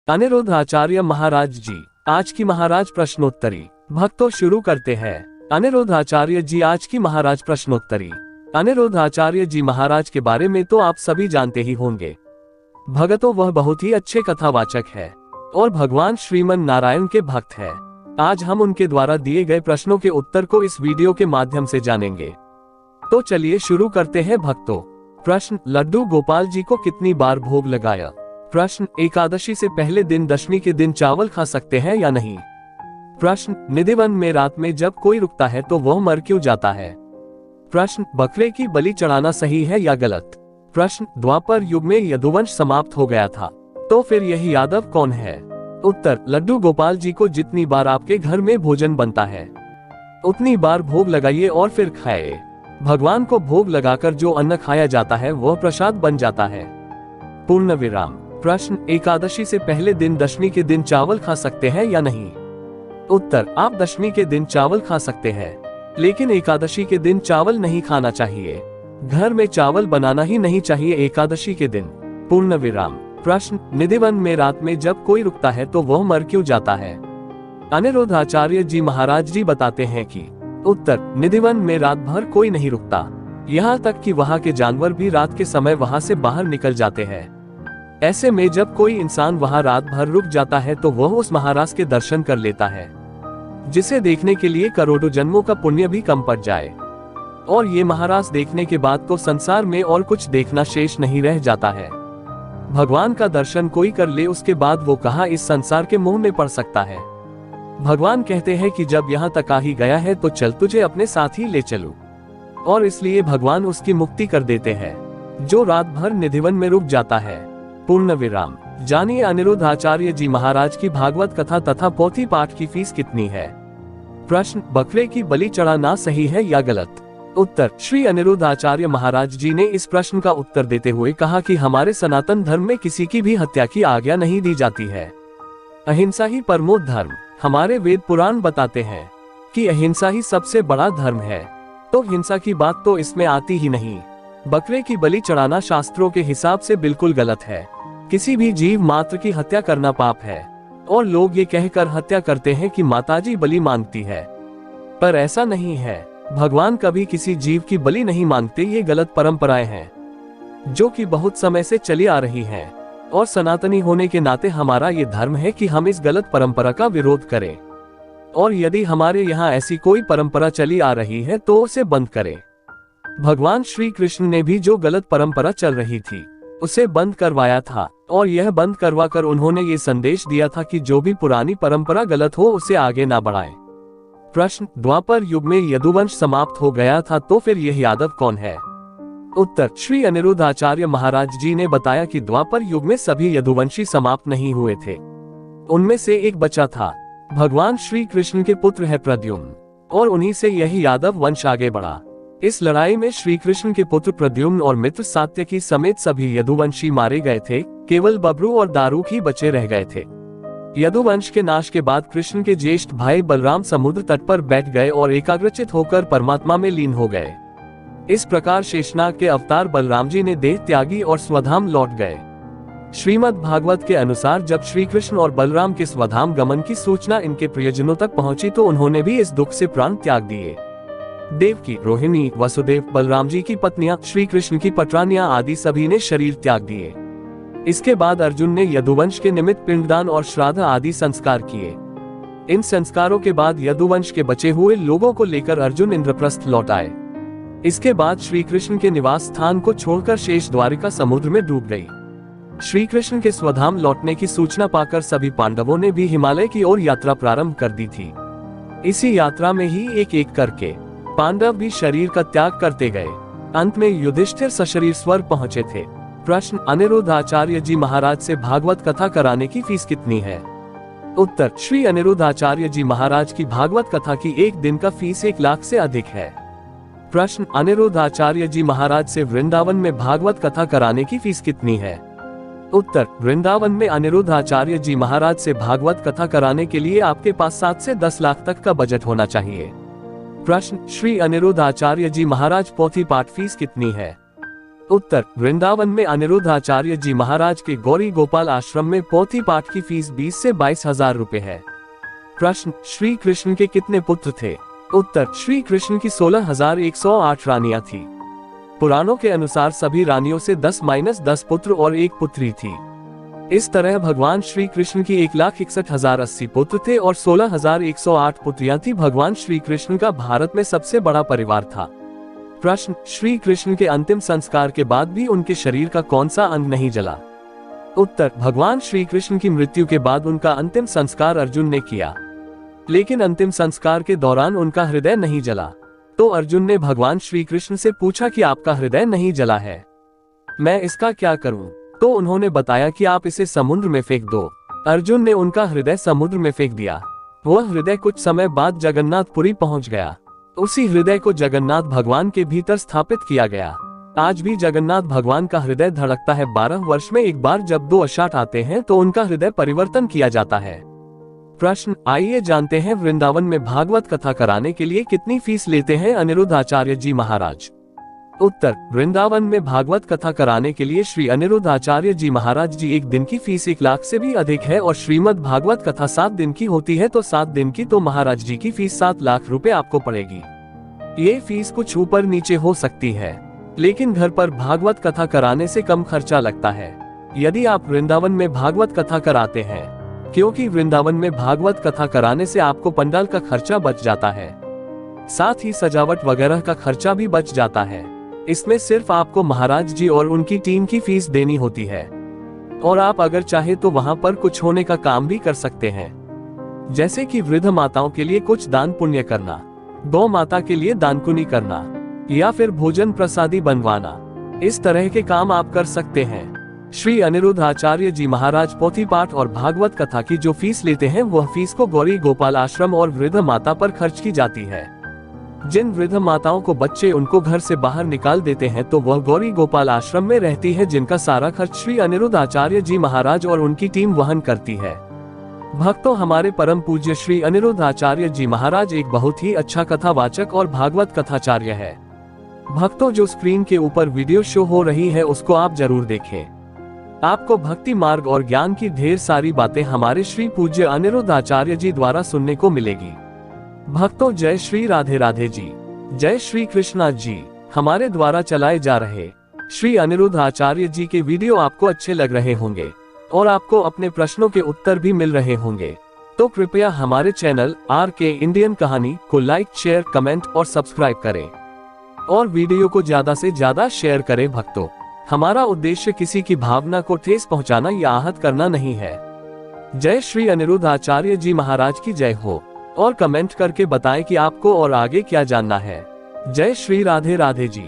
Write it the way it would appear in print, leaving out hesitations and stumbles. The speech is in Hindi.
अनिरुद्ध आचार्य महाराज जी आज की महाराज प्रश्नोत्तरी। भक्तों शुरू करते हैं। अनिरुद्ध आचार्य जी आज की महाराज प्रश्नोत्तरी। अनिरुद्ध आचार्य जी महाराज के बारे में तो आप सभी जानते ही होंगे। भगतों वह बहुत ही अच्छे कथावाचक है और भगवान श्रीमन नारायण के भक्त है। आज हम उनके द्वारा दिए गए प्रश्नों के उत्तर को इस वीडियो के माध्यम से जानेंगे। तो चलिए शुरू करते हैं भक्तों। प्रश्न, लड्डू गोपाल जी को कितनी बार भोग लगाया? प्रश्न, एकादशी से पहले दिन दशमी के दिन चावल खा सकते हैं या नहीं? प्रश्न, निधिवन में रात में जब कोई रुकता है तो वह मर क्यों जाता है? प्रश्न, बकरे की बलि चढ़ाना सही है या गलत? प्रश्न, द्वापर युग में यदुवंश समाप्त हो गया था, तो फिर यह यादव कौन है? उत्तर, लड्डू गोपाल जी को जितनी बार आपके घर में भोजन बनता है उतनी बार भोग लगाइए और फिर खाए। भगवान को भोग लगाकर जो अन्न खाया जाता है वह प्रसाद बन जाता है। पूर्ण विराम। प्रश्न, एकादशी से पहले दिन दशमी के दिन चावल खा सकते हैं या नहीं? उत्तर, आप दशमी के दिन चावल खा सकते हैं, लेकिन एकादशी के दिन चावल नहीं खाना चाहिए। घर में चावल बनाना ही नहीं चाहिए एकादशी के दिन। पूर्ण विराम। प्रश्न, निधिवन में रात में जब कोई रुकता है तो वह मर क्यों जाता है? अनिरुद्ध आचार्य जी महाराज जी बताते हैं कि उत्तर, निधिवन में रात भर कोई नहीं रुकता, यहाँ तक कि वहाँ के जानवर भी रात के समय वहाँ से बाहर निकल जाते हैं। ऐसे में जब कोई इंसान वहाँ रात भर रुक जाता है तो वह उस महाराज के दर्शन कर लेता है, जिसे देखने के लिए करोड़ों जन्मों का पुण्य भी कम पड़ जाए। और ये महाराज देखने के बाद तो संसार में और कुछ देखना शेष नहीं रह जाता है। भगवान का दर्शन कोई कर ले उसके बाद वो कहाँ इस संसार के मुंह में पड़ सकता है। भगवान कहते हैं कि जब यहाँ तक आ ही गया है तो चल तुझे अपने साथ ही ले चलूं। और इसलिए भगवान उसकी मुक्ति कर देते हैं जो रात भर निधिवन में रुक जाता है। पूर्ण विराम। जानिए अनिरुद्ध आचार्य जी महाराज की भागवत कथा तथा पोथी पाठ की फीस कितनी है? प्रश्न, बकरे की बलि चढ़ाना सही है या गलत? उत्तर, श्री अनिरुद्ध आचार्य महाराज जी ने इस प्रश्न का उत्तर देते हुए कहा कि हमारे सनातन धर्म में किसी की भी हत्या की आज्ञा नहीं दी जाती है। अहिंसा ही परमो धर्म। हमारे वेद पुराण बताते हैं कि अहिंसा ही सबसे बड़ा धर्म है, तो हिंसा की बात तो इसमें आती ही नहीं। बकरे की बलि चढ़ाना शास्त्रों के हिसाब से बिल्कुल गलत है। किसी भी जीव मात्र की हत्या करना पाप है और लोग ये कहकर हत्या करते हैं कि माताजी बलि मांगती है, पर ऐसा नहीं है। भगवान कभी किसी जीव की बलि नहीं मांगते। ये गलत परंपराएं हैं जो कि बहुत समय से चली आ रही हैं, और सनातनी होने के नाते हमारा ये धर्म है कि हम इस गलत परंपरा का विरोध करें। और यदि हमारे यहाँ ऐसी कोई परंपरा चली आ रही है तो उसे बंद करें। भगवान श्री कृष्ण ने भी जो गलत परंपरा चल रही थी उसे बंद करवाया था, और यह बंद करवाकर उन्होंने ये संदेश दिया था कि जो भी पुरानी परंपरा गलत हो उसे आगे ना बढ़ाएं। प्रश्न, द्वापर युग में यदुवंश समाप्त हो गया था, तो फिर यह यादव कौन है? उत्तर, श्री अनिरुद्ध आचार्य महाराज जी ने बताया कि द्वापर युग में सभी यदुवंशी समाप्त नहीं हुए थे। उनमें से एक बचा था। भगवान श्री कृष्ण के पुत्र है प्रद्युम्न, और उन्हीं से यही यादव वंश आगे बढ़ा। इस लड़ाई में श्री कृष्ण के पुत्र प्रद्युम्न और मित्र सात्यकी समेत सभी यदुवंशी मारे गए थे। केवल बब्रू और दारुक ही बचे रह गए थे। यदुवंश के नाश के बाद कृष्ण के ज्येष्ठ भाई बलराम समुद्र तट पर बैठ गए और एकाग्रचित होकर परमात्मा में लीन हो गए। इस प्रकार शेषनाग के अवतार बलराम जी ने देह त्यागी और स्वधाम लौट गए। श्रीमद् भागवत के अनुसार जब श्री कृष्ण और बलराम के स्वधाम गमन की सूचना इनके प्रियजनों तक पहुंची तो उन्होंने भी इस दुख से प्राण त्याग दिए। देवकी, रोहिणी, वसुदेव, बलराम जी की पत्नियां, श्री कृष्ण की पटरानियां आदि सभी ने शरीर त्याग दिए। इसके बाद अर्जुन ने यदुवंश के निमित्त पिंडदान और श्राद्ध आदि संस्कार किए। इन संस्कारों के बाद यदुवंश के बचे हुए लोगों को लेकर अर्जुन इंद्रप्रस्थ लौट आए। इसके बाद श्री कृष्ण के निवास स्थान को छोड़कर शेष द्वारिका समुद्र में डूब गई। श्री कृष्ण के स्वधाम लौटने की सूचना पाकर सभी पांडवों ने भी हिमालय की ओर यात्रा प्रारंभ कर दी थी। इसी यात्रा में ही एक एक करके पांडव भी शरीर का त्याग करते गए। अंत में युधिष्ठिर सशरीर स्वर पहुंचे थे। प्रश्न, अनिरुद्ध आचार्य जी महाराज से भागवत कथा कराने की फीस कितनी है? उत्तर, श्री अनिरुद्ध आचार्य जी महाराज की भागवत कथा की एक दिन का फीस 1 लाख से अधिक है। प्रश्न, अनिरुद्ध आचार्य जी महाराज से वृंदावन में भागवत कथा कराने की फीस कितनी है? उत्तर, वृंदावन में अनिरुद्ध आचार्य जी महाराज से भागवत कथा कराने के लिए आपके पास 7 से 10 लाख तक का बजट होना चाहिए। प्रश्न, श्री अनिरुद्ध आचार्य जी महाराज पोथी पाठ फीस कितनी है? उत्तर, वृंदावन में अनिरुद्ध आचार्य जी महाराज के गौरी गोपाल आश्रम में पोथी पाठ की फीस 20 से 22,000 रुपए है। प्रश्न, श्री कृष्ण के कितने पुत्र थे? उत्तर, श्री कृष्ण की 16,108 रानियां थी। पुराणों के अनुसार सभी रानियों से 10-10 पुत्र और एक पुत्री थी। इस तरह भगवान श्री कृष्ण की 1,61,080 पुत्र थे और 16,108 पुत्रियां थी। भगवान श्री कृष्ण का भारत में सबसे बड़ा परिवार था। प्रश्न, श्री कृष्ण के अंतिम संस्कार के बाद भी उनके शरीर का कौन सा अंग नहीं जला? उत्तर, भगवान श्री कृष्ण की मृत्यु के बाद उनका अंतिम संस्कार अर्जुन ने किया, लेकिन अंतिम संस्कार के दौरान उनका हृदय नहीं जला। तो अर्जुन ने भगवान श्री कृष्ण से पूछा कि आपका हृदय नहीं जला है, मैं इसका क्या करूं? तो उन्होंने बताया कि आप इसे समुद्र में फेंक दो। अर्जुन ने उनका हृदय समुद्र में फेंक दिया। वह हृदय कुछ समय बाद जगन्नाथपुरी पहुंच गया। उसी हृदय को जगन्नाथ भगवान के भीतर स्थापित किया गया। आज भी जगन्नाथ भगवान का हृदय धड़कता है। 12 वर्ष में एक बार जब 2 अषाढ़ आते हैं तो उनका हृदय परिवर्तन किया जाता है। प्रश्न, आइए जानते हैं वृंदावन में भागवत कथा कराने के लिए कितनी फीस लेते हैं अनिरुद्ध आचार्य जी महाराज? उत्तर, वृंदावन में भागवत कथा कराने के लिए श्री अनिरुद्ध आचार्य जी महाराज जी एक दिन की फीस 1 लाख से भी अधिक है और श्रीमद् भागवत कथा 7 दिन की होती है तो 7 दिन की तो महाराज जी की फीस 7 लाख रुपए आपको पड़ेगी। ये फीस कुछ ऊपर नीचे हो सकती है, लेकिन घर पर भागवत कथा कराने से कम खर्चा लगता है यदि आप वृंदावन में भागवत कथा कराते हैं, क्योंकि वृंदावन में भागवत कथा कराने से आपको पंडाल का खर्चा बच जाता है, साथ ही सजावट वगैरह का खर्चा भी बच जाता है। इसमें सिर्फ आपको महाराज जी और उनकी टीम की फीस देनी होती है और आप अगर चाहे तो वहां पर कुछ होने का काम भी कर सकते हैं, जैसे कि वृद्ध माताओं के लिए कुछ दान पुण्य करना, गौ माता के लिए दानकुनी करना या फिर भोजन प्रसादी बनवाना। इस तरह के काम आप कर सकते हैं। श्री अनिरुद्ध आचार्य जी महाराज पोथी पाठ और भागवत कथा की जो फीस लेते हैं वह फीस को गौरी गोपाल आश्रम और वृद्ध माता पर खर्च की जाती है। जिन वृद्ध माताओं को बच्चे उनको घर से बाहर निकाल देते हैं तो वह गौरी गोपाल आश्रम में रहती है, जिनका सारा खर्च श्री अनिरुद्ध आचार्य जी महाराज और उनकी टीम वहन करती है। भक्तों, हमारे परम पूज्य श्री अनिरुद्ध आचार्य जी महाराज एक बहुत ही अच्छा कथावाचक और भागवत कथाचार्य है। भक्तों, जो स्क्रीन के ऊपर वीडियो शो हो रही है उसको आप जरूर देखें। आपको भक्ति मार्ग और ज्ञान की ढेर सारी बातें हमारे श्री पूज्य अनिरुद्ध आचार्य जी द्वारा सुनने को मिलेगी। भक्तों, जय श्री राधे राधे जी, जय श्री कृष्णा जी। हमारे द्वारा चलाए जा रहे श्री अनिरुद्ध आचार्य जी के वीडियो आपको अच्छे लग रहे होंगे और आपको अपने प्रश्नों के उत्तर भी मिल रहे होंगे, तो कृपया हमारे चैनल RK इंडियन कहानी को लाइक, शेयर, कमेंट और सब्सक्राइब करें और वीडियो को ज्यादा से ज्यादा शेयर करें। भक्तों, हमारा उद्देश्य किसी की भावना को ठेस पहुंचाना या आहत करना नहीं है। जय श्री अनिरुद्ध आचार्य जी महाराज की जय हो और कमेंट करके बताएं कि आपको और आगे क्या जानना है। जय श्री राधे राधे जी।